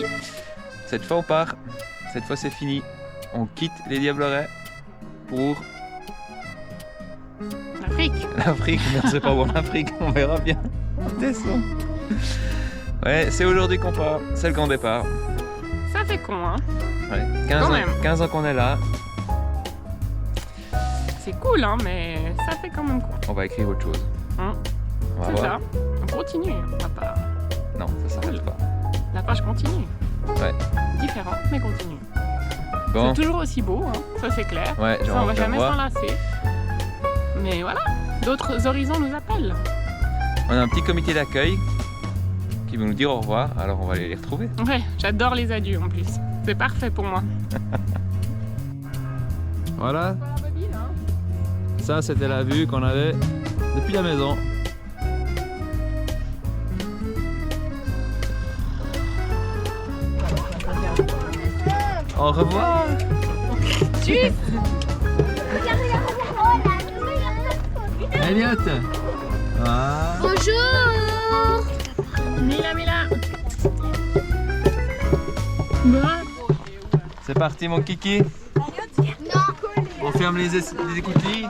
parti. Cette fois on part, cette fois c'est fini. On quitte les Diablerets pour L'Afrique. l'Afrique, mais on sait pas où en Afrique, on verra bien. On descend. Ouais, c'est aujourd'hui qu'on part, c'est le grand départ. Ça fait con, hein. Ouais, Quand même. 15 ans qu'on est là, C'est cool, hein, mais ça fait quand même con. on va écrire autre chose. Hein, On va c'est voir. ça. On continue. On va pas... Non, ça s'arrête pas. La page continue. Ouais. Différent, mais continue. Bon, C'est toujours aussi beau, hein, ça c'est clair. ouais, Ça, on va jamais voir. s'en lasser. Mais voilà, d'autres horizons nous appellent. On a un petit comité d'accueil qui va nous dire au revoir, alors on va aller les retrouver. Ouais, j'adore les adieux en plus. C'est parfait pour moi. Voilà, ça c'était la vue qu'on avait depuis la maison. Au revoir. Tchuss. Elliot. Ah. Bonjour. Mila. Bon. C'est parti mon kiki. Non. On ferme les écoutilles.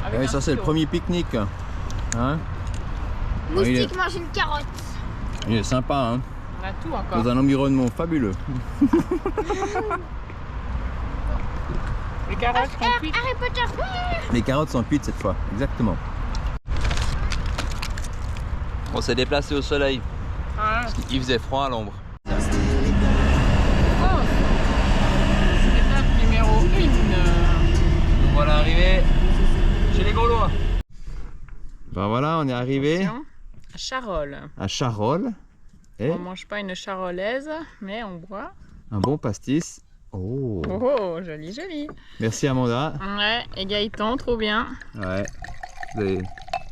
Avec un ça c'est le stylo. premier pique-nique. Hein? Moustique mange une carotte. Il est sympa, hein? On a tout encore. Dans un environnement fabuleux. Les carottes sont cuites. Harry Potter. Les carottes sont cuites cette fois, exactement. On s'est déplacé au soleil. Ah, Il faisait froid à l'ombre. oh. Étape numéro 1. Nous voilà arrivés chez les Gaulois. Ben voilà, on est arrivé À Charolles. à Charolles. Et On mange pas une charolaise, mais on boit. un bon pastis. Oh! Oh, joli. Merci Amanda. Ouais, et Gaëtan, trop bien. Ouais, vous avez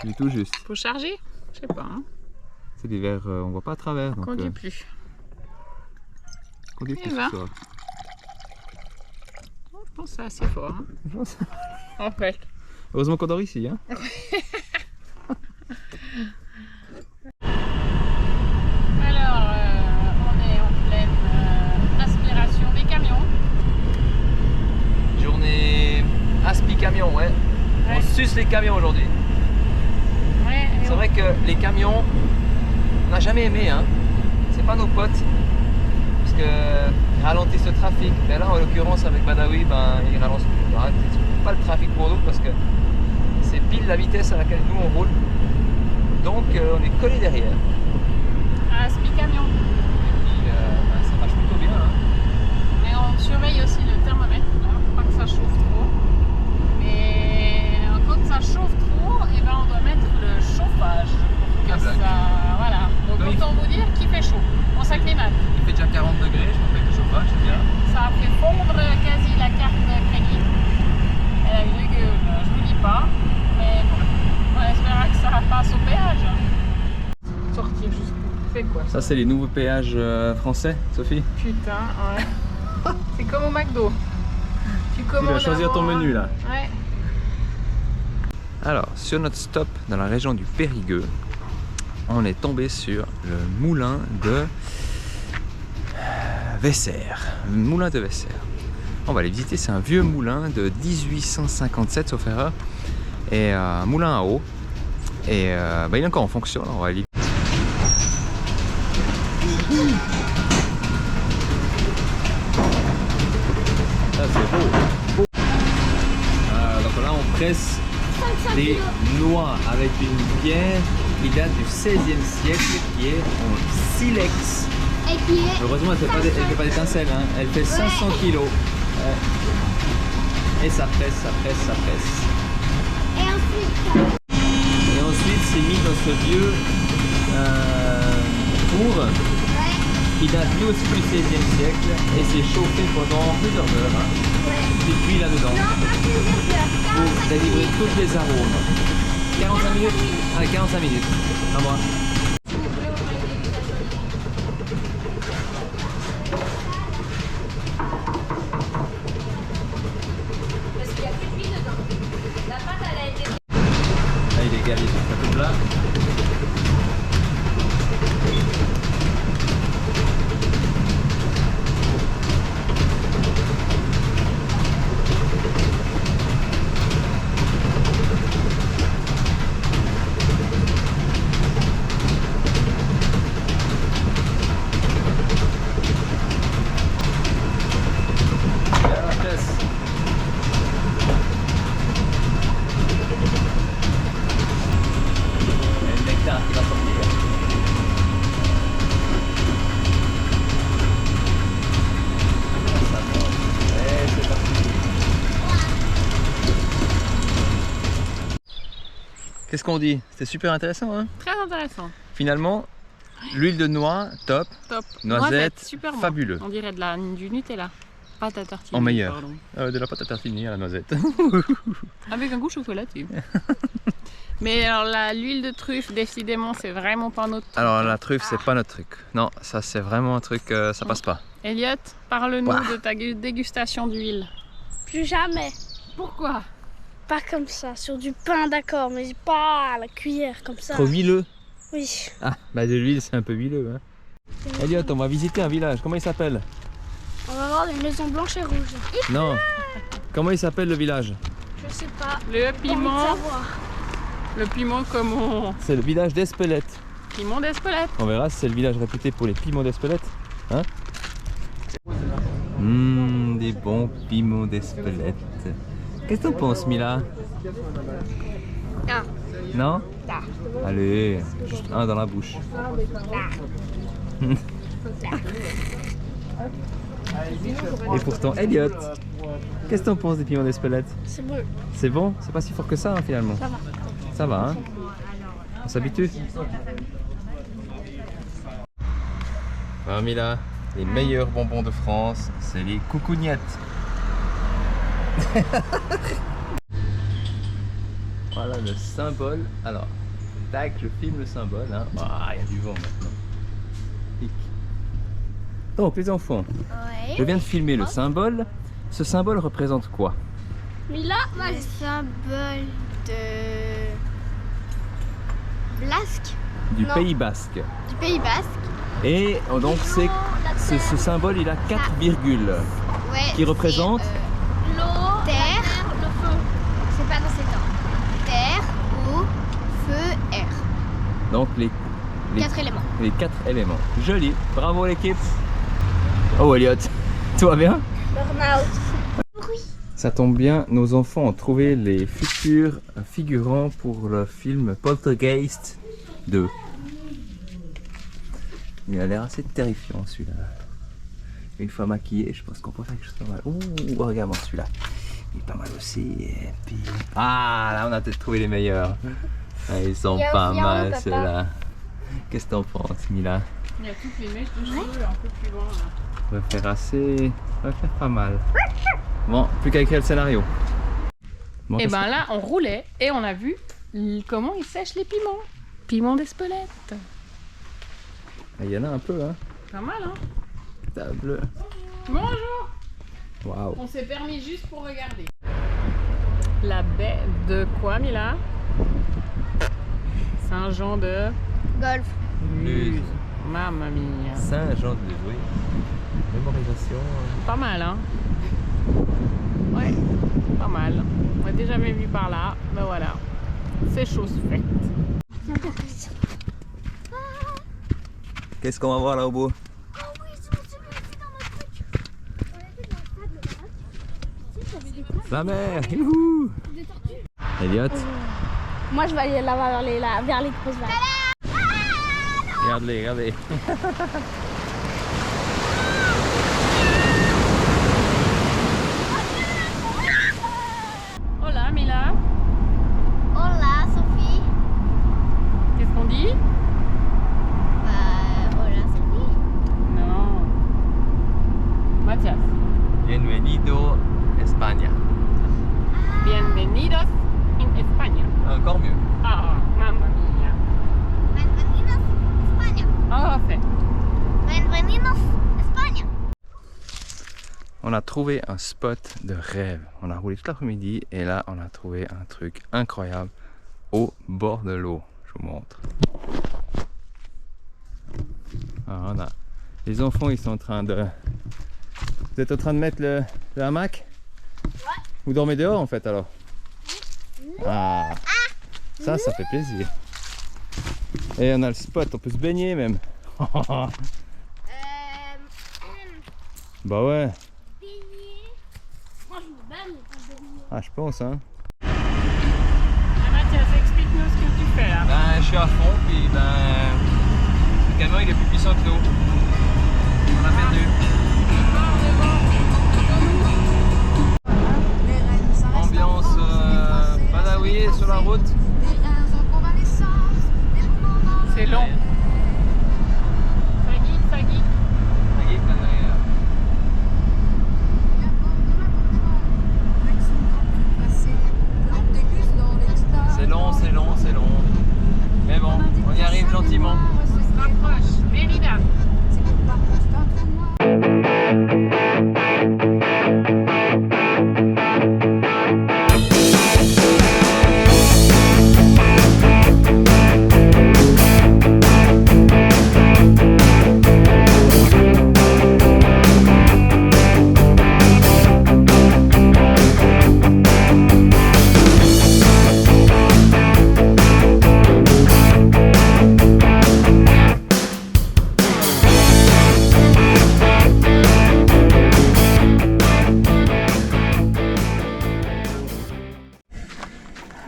du tout juste. Faut charger? Je sais pas, hein. C'est des verres, on voit pas à travers. Donc, Conduis plus. conduis Et plus va. ce soir. Oh, je pense que c'est assez fort. Hein. En fait. Heureusement qu'on dort ici. Hein. Alors, on est en pleine aspiration des camions. Journée aspi camion, ouais. Ouais. On suce les camions aujourd'hui. Ouais, et C'est vrai que les camions, on n'a jamais aimé, hein. C'est pas nos potes. Parce que ils ralentissent le trafic. Mais là, en l'occurrence, avec Badawi, ben, ils ralentissent pas le trafic pour nous parce que c'est pile la vitesse à laquelle nous on roule. Donc, on est collé derrière. aspi camion. Et puis, ben, ça marche plutôt bien. Hein. Mais on surveille aussi le thermomètre, là, pour pas que ça chauffe trop. Et quand ça chauffe trop, et ben on doit mettre le chauffage. Pour que Ah, ça, voilà. Donc Oui. autant vous dire qu'il fait chaud. On s'acclimate. Il fait déjà 40 degrés, je pense avec le chauffage, c'est bien. Ça a fait fondre quasi la carte crédit. Elle a une gueule, je vous dis pas. Mais bon, on espère que ça passe au péage. Sortir jusqu'où? C'est quoi ça? Ça, c'est les nouveaux péages français, Sophie. Putain, ouais. C'est comme au McDo. Tu Tu commandes vas choisir ton avant, menu là. Ouais. Alors, sur notre stop dans la région du Périgueux, on est tombé sur le moulin de Weser, moulin de Weser. On va aller visiter, c'est un vieux moulin de 1857 sauf erreur. Et un moulin à eau. Et il est encore en fonction, on va aller. Ça c'est beau. Donc là on presse des noix avec une pierre qui date du 16e siècle, qui est en silex. Et qui est... Heureusement elle fait pas d'étincelles, hein. Elle fait 500 kg. Et ça presse, ça presse, ça presse. Et ensuite c'est mis dans ce vieux four qui date lui aussi du 16e siècle et c'est chauffé pendant plusieurs heures. Puis cuit là-dedans pour délivrer tous les arômes. 45 minutes? Allez, 45 minutes. À moi. Là, il est gavé sur ce plateau là. Qu'est-ce qu'on dit? C'était super intéressant, hein? Très intéressant. Finalement, l'huile de noix, top. Top. Noisette, super bon. fabuleux. On dirait du Nutella. Pâte à tartiner. En meilleur. Pardon. De la pâte à tartiner à la noisette. Avec un goût chocolaté. Mais alors l'huile de truffe, décidément, c'est vraiment pas notre truc. Alors la truffe, c'est pas notre truc. Non, ça c'est vraiment un truc, ça passe pas. Elliot, parle-nous Ouah. de ta dégustation d'huile. Plus jamais. Pourquoi? Pas comme ça, sur du pain d'accord, mais pas à la cuillère comme ça. Trop huileux. Oui. Ah, bah de l'huile c'est un peu huileux. Hein. Elliot, on va visiter un village. Comment il s'appelle? On va voir des maisons blanches et rouges. Non. Comment il s'appelle le village? Je sais pas. Le Pas envie de piment. savoir. Le piment comment? C'est le village d'Espelette. Piment d'Espelette. On verra si c'est le village réputé pour les piments d'Espelette. Hein? Des bons piments d'Espelette. Qu'est-ce que t'en penses, Mila? Ah. Non? Allez, juste un dans la bouche. Et pourtant, Elliot, qu'est-ce que t'en penses des piments d'Espelette? C'est bon. C'est bon? C'est pas si fort que ça, hein, finalement. Ça va. Ça va, hein? On s'habitue. Alors Mila, les meilleurs bonbons de France, c'est les coucougnettes. Voilà le symbole. Alors, tac, je filme le symbole. Hein. Ah, il y a du vent maintenant. Pic. Donc les enfants, je viens de filmer le symbole. Ce symbole représente quoi? Mila, le symbole de Blasque. Du Non. Pays Basque. Du Pays Basque. Et donc ce symbole, il a 4 virgules. Ouais, Qui représente l'eau, terre, le feu. C'est pas dans ces temps. Terre, eau, feu, air. Donc les 4 éléments. les 4 éléments. Joli, bravo l'équipe. Oh Elliot, tout va bien? Burnout. Ça tombe bien, nos enfants ont trouvé les futurs figurants pour le film Poltergeist 2. Il a l'air assez terrifiant celui-là. Une fois maquillé, je pense qu'on peut faire quelque chose de pas mal. Ouh, regarde celui-là. Il est pas mal aussi. Et puis... Ah, là on a peut-être trouvé les meilleurs. Ah, ils sont pas mal ceux-là. Qu'est-ce que t'en penses, Mila? Il y a toutes les mèches de cheveux un peu plus loin là. On va faire assez... On va faire pas mal. Bon, plus qu'à écrire le scénario. Bon, Et qu'est-ce ben là, on roulait et on a vu comment ils sèchent les piments. Piments d'Espelette. que- Il y en a un peu, hein. Pas mal, hein? Table. Bonjour. Waouh. On s'est permis juste pour regarder. La baie de quoi, Mila? Saint-Jean de... Golf. Luz. Mamma mia. Saint-Jean de oui. mémorisation. Pas mal, hein? Ouais, pas mal. On n'était jamais vu par là. Ben voilà, c'est chose faite. Qu'est-ce qu'on va voir là au bout? Oh oui, je me suis mis dans notre truc. On était dans le stade là-bas. Tu sais, j'avais des crabes. La mer, youhou! Des tortues. Elliot, Moi, je vais aller là-bas vers les grosses vagues. regarde-les, regardez. Hola, Mila. Hola, Sophie. Qu'est-ce qu'on dit? Hola, Sophie. Non. Mathias. Bienvenido España. Bienvenidos in España. Encore mieux. Ah, mamma mia. Bienvenidos España. Ah, fait. Bienvenidos España. On a trouvé un spot de rêve. On a roulé toute l'après-midi et là on a trouvé un truc incroyable au bord de l'eau. Je vous montre. Alors on a... Les enfants ils sont en train de... Vous êtes en train de mettre le hamac? Ouais. Vous dormez dehors en fait alors? Ah, ça fait plaisir. Et on a le spot, on peut se baigner même. Bah ouais. Moi, je me baigne, mais pas baigner. Ah je pense hein. Ah, Mathias, explique-nous ce que tu fais là. Ben je suis à fond puis ben le camion il est plus puissant que nous. On a perdu. Ambiance Badawi sur la route. C'est long. Ça guide, ça guide. C'est long, c'est long, c'est long. Mais bon, on y arrive gentiment. On se rapproche. Mérida.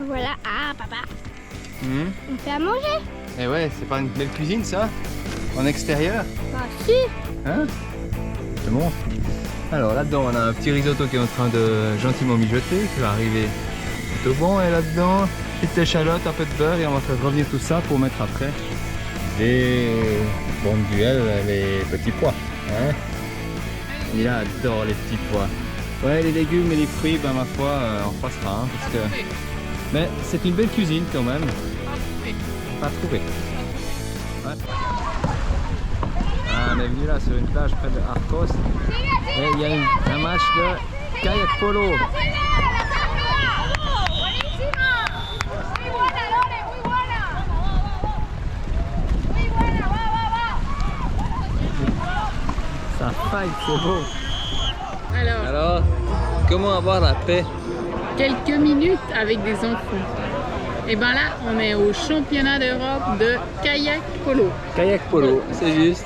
Voilà, ah papa, on fait à manger. Et ouais, c'est pas une belle cuisine ça? En extérieur? Bah si. Hein? Je te montre. Alors là-dedans on a un petit risotto qui est en train de gentiment mijoter, qui va arriver plutôt bon. Et là-dedans, petite échalote, un peu de beurre et on va faire revenir tout ça pour mettre après des bombes duel, les petits pois. Hein? Il adore les petits pois. Ouais, les légumes et les fruits, ben ma foi, on passera. Hein, parce que... Mais c'est une belle cuisine quand même. Pas trouvé. Ouais. Ah, on est venu là sur une plage près de Arcos et il y a un match de kayak polo. Ça fight, c'est beau. Alors, comment avoir la paix? Quelques minutes avec des enfants. Et ben là, on est au championnat d'Europe de kayak polo. Kayak polo, c'est juste.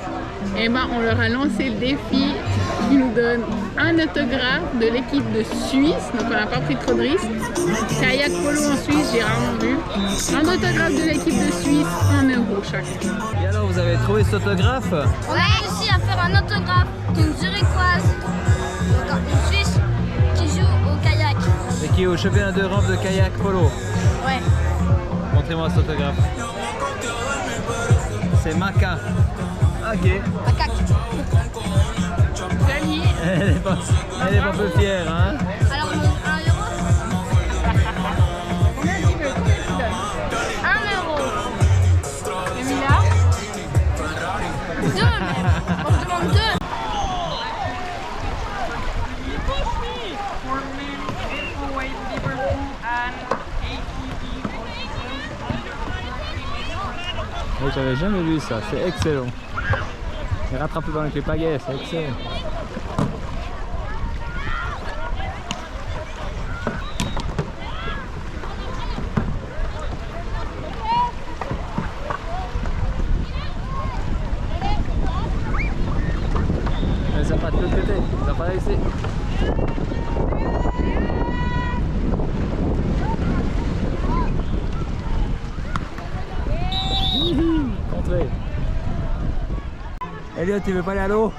Et ben on leur a lancé le défi qui nous donne un autographe de l'équipe de Suisse. Donc on n'a pas pris trop de risques. Kayak polo en Suisse, j'ai rarement vu. Un autographe de l'équipe de Suisse, 1 € chacun. Et alors, vous avez trouvé cet autographe? On a réussi à faire un autographe d'une Zurichoise, donc une Suisse, qui joue au kayak. Et qui est au championnat d'Europe de kayak polo. Ouais. Montrez-moi cet autographe. C'est Maka. Ok. Macaque. Joli. Elle est pas peu fière, hein? Alors, 1 €. Combien tu veux? Combien tu donnes? 1 €. Et Mila? 2 même. On se demande 2. Oui, j'avais jamais vu ça, c'est excellent. Et rattrapé avec les pagaies, c'est excellent. Elliot, tu veux pas aller à l'eau?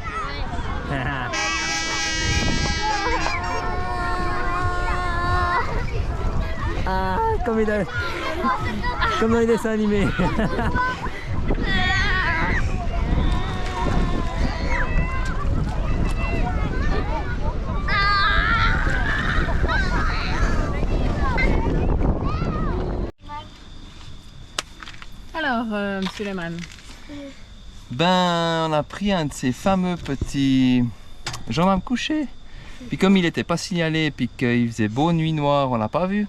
Ah, comme dans les dessins animés. Alors, monsieur Lehmann. Ben, on a pris un de ces fameux petits gendarmes couchés. Puis comme il n'était pas signalé, puis qu'il faisait beau nuit noire, on l'a pas vu.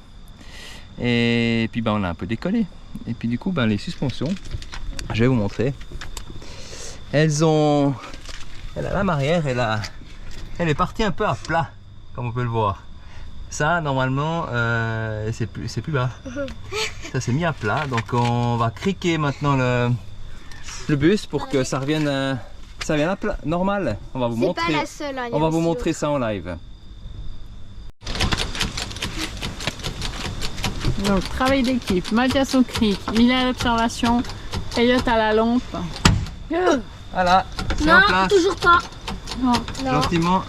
Et puis ben, on a un peu décollé. Et puis du coup, ben, les suspensions, je vais vous montrer. Elles ont... La lame arrière, elle est partie un peu à plat, comme on peut le voir. Ça, normalement, c'est plus bas. Ça s'est mis à plat, donc on va criquer maintenant le bus pour que ça revienne à plat, normal. On va vous montrer. C'est pas la seule. Hein, on va vous montrer ça en live. Donc, travail d'équipe. Mathias au cric, Mila à l'observation, Elliot à la lampe. Voilà, c'est en Non, place. toujours pas. Non. Gentiment.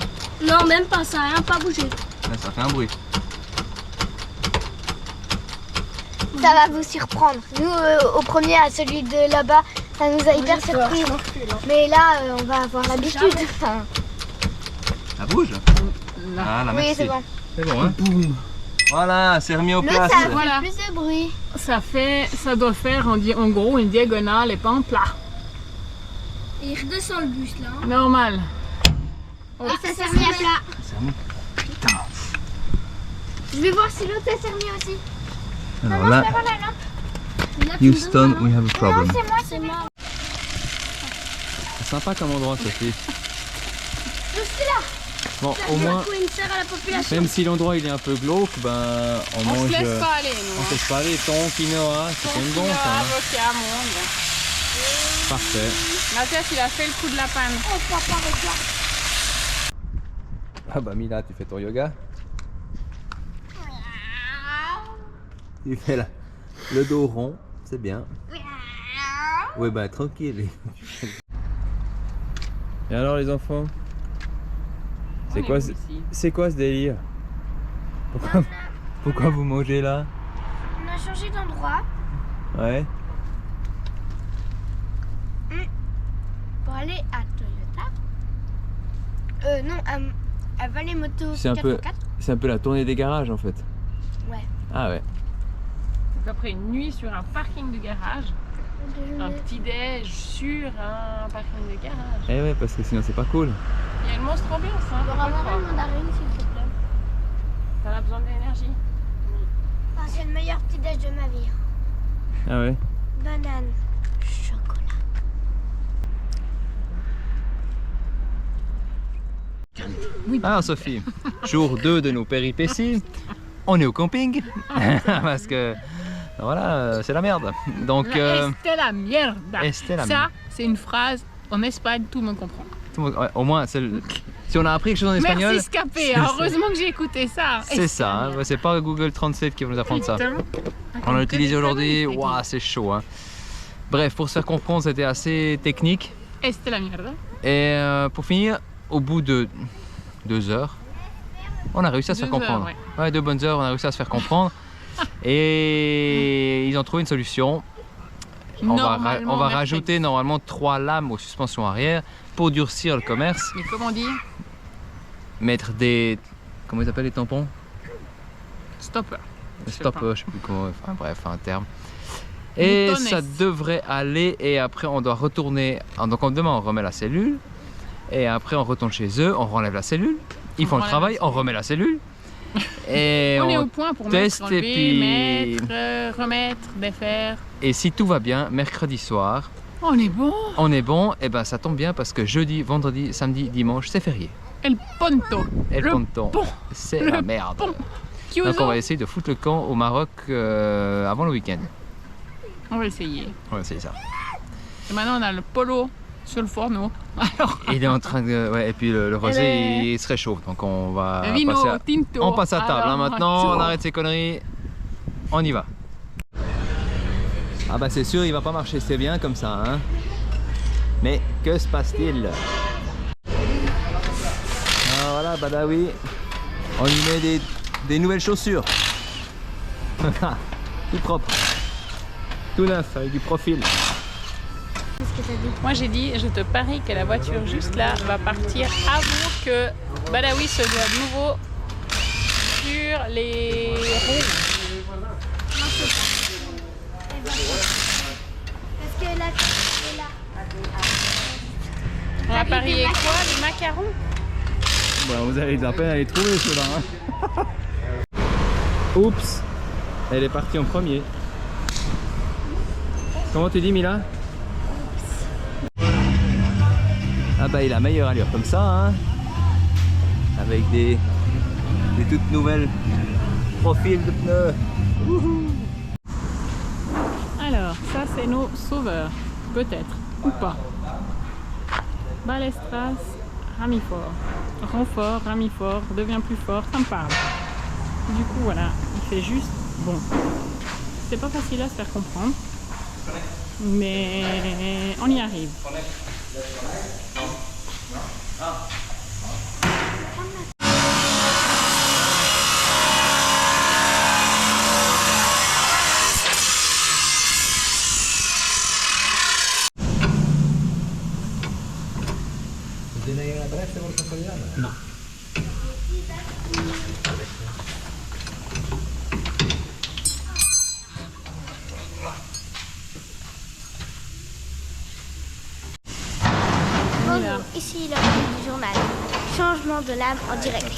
Non, même pas, ça n'a rien pas bougé. Là, ça fait un bruit. Ça va vous surprendre. Nous, au premier, à celui de là-bas, ça nous a hyper surpris. Mais là, on va avoir l'habitude. Enfin, Ça bouge? Là. Ah, là, oui, merci. c'est bon. C'est bon, hein? Voilà, c'est remis en L'autre, place. ça fait Voilà. plus de bruit. Ça doit faire en gros une diagonale et pas en plat. Et il redescend le bus là. Normal. Et ça s'est remis à plat. C'est remis. Putain. Je vais voir si l'autre s'est remis aussi. Alors là, Voilà, là. Houston, we have a problem. Non, c'est moi. C'est sympa comme endroit, Sophie. Je suis là. Bon, au moins, Une serre à la population. même si l'endroit il est un peu glauque, ben on On mange. se laisse pas aller, nous. On se laisse pas aller. Thon, quinoa, c'est une bon ça. Hein. Avocat, monde. Parfait. Mathias, il a fait le coup de la panne. Oh, papa, regarde. Ah bah Mila, tu fais ton yoga. Tu fais le dos rond, c'est bien. Oui bah tranquille. Et alors les enfants, c'est quoi, c'est quoi ce délire? Pourquoi vous mangez là? On a changé d'endroit Ouais. pour aller à Toyota. Non, à Valley Moto C'est un 4x4. peu, c'est un peu la tournée des garages en fait. Ouais. Ah ouais. Donc après une nuit sur un parking de garage, un petit déj sur un parking de garage. Eh ouais, parce que sinon c'est pas cool. Il y a une monstre ambiance, hein. On va avoir une mandarine s'il te plaît. T'en as besoin d'énergie. Ah, c'est le meilleur petit déj de ma vie. Ah ouais. Banane, chocolat. Alors Sophie, jour 2 de nos péripéties, on est au camping parce que voilà, c'est la merde. Donc C'était la merde. C'était la Ça, merde. c'est une phrase en Espagne, tout le monde comprend. Tout le monde- ouais, au moins si on a appris quelque chose en espagnol, Merci Scapé, c'est- heureusement que j'ai écouté ça. c'est ça, hein. Ouais, c'est pas Google Translate qui va nous apprendre ça. On l'a utilisé aujourd'hui, waouh, c'est chaud. Hein. Bref, pour se faire comprendre, c'était assez technique. C'était la merde. Et pour finir, au bout de 2 heures, on a réussi à se faire 2 heures, comprendre. ouais. Ouais, 2 bonnes heures, on a réussi à se faire comprendre. Et ils ont trouvé une solution. On va rajouter normalement 3 lames aux suspensions arrière pour durcir le commerce. Mais comment dire? Mettre des... Comment ils appellent les tampons? Stopper. Stop, je sais plus comment... Enfin bref, un terme. Et Moutonnes. ça devrait aller. Et après on doit retourner... Donc demain on remet la cellule. Et après on retourne chez eux, on renlève la cellule. Ils font le renlève travail, la on remet la cellule. Et On est au point pour teste mettre, et enlever, puis- mettre, remettre, défaire. Et si tout va bien, mercredi soir, On est bon. on est bon. Et ben ça tombe bien parce que jeudi, vendredi, samedi, dimanche, c'est férié. El Ponto. Et Le le ponton, pont. c'est Le la merde. pont. Donc Chiuso. on va essayer de foutre le camp au Maroc avant le week-end. On va essayer. On va essayer ça. Et maintenant on a le polo sur le fourneau. Alors, Il est en train de... Ouais, et puis le rosé, le- il se réchauffe. Donc on va vino passer à... tinto. On passe à table. Alors, Hein, maintenant, chaud. on arrête ces conneries. On y va. Ah bah c'est sûr, il va pas marcher. C'est bien comme ça. Hein. Mais que se passe-t-il? Ah, voilà, Badawi, on lui met des nouvelles chaussures. Tout propre, tout neuf, avec du profil. Moi j'ai dit, je te parie que la voiture juste là va partir avant que Badawi se voit de nouveau sur les roues. Parce que là, est là. On va parier quoi? Les macarons? Bon, vous avez de la peine à les trouver ceux-là. Hein. Oups, elle est partie en premier. Comment tu dis, Mila? Ah bah il a meilleure allure comme ça, hein, avec des toutes nouvelles profils de pneus. Wouhou. Alors, ça c'est nos sauveurs, peut-être, ou pas. Balestras, Ramifort. Renfort, Ramifort, devient plus fort, ça me parle. Du coup voilà, il fait juste bon. C'est pas facile à se faire comprendre, mais on y arrive. Non. Bonjour, ici la revue du journal. Changement de lame en direct.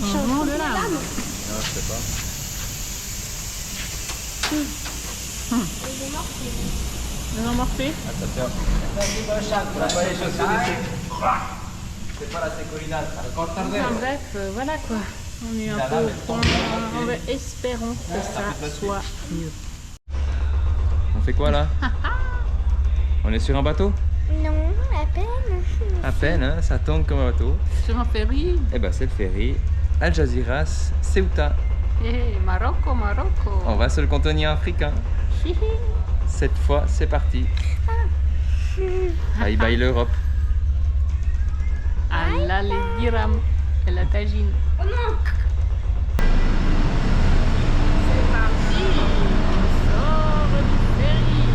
Changement de lame. Non, je sais pas. Les emportés. Attention. C'est pas la sécuridad. Enfin, bref, voilà quoi. On est un peu. Espérons que ça soit mieux. On fait quoi là? On est sur un bateau? Non, à peine. À peine, hein, ça tombe comme un bateau. Sur un ferry. Eh ben c'est le ferry. Al Jazeeras, Ceuta. Hey, Marocco, Marocco. On va sur le continent africain. Cette fois, c'est parti. Bye bye l'Europe. Allah les dirhams et la tagine. Oh non! C'est parti. On sort du ferry.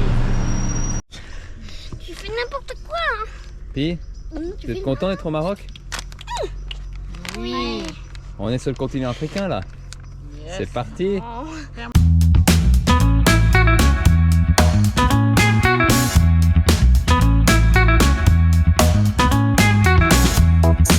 Tu fais n'importe quoi. Hein. Puis, vous êtes content d'être au Maroc? Oui. On est sur le continent africain là. Yes. C'est parti. Oh.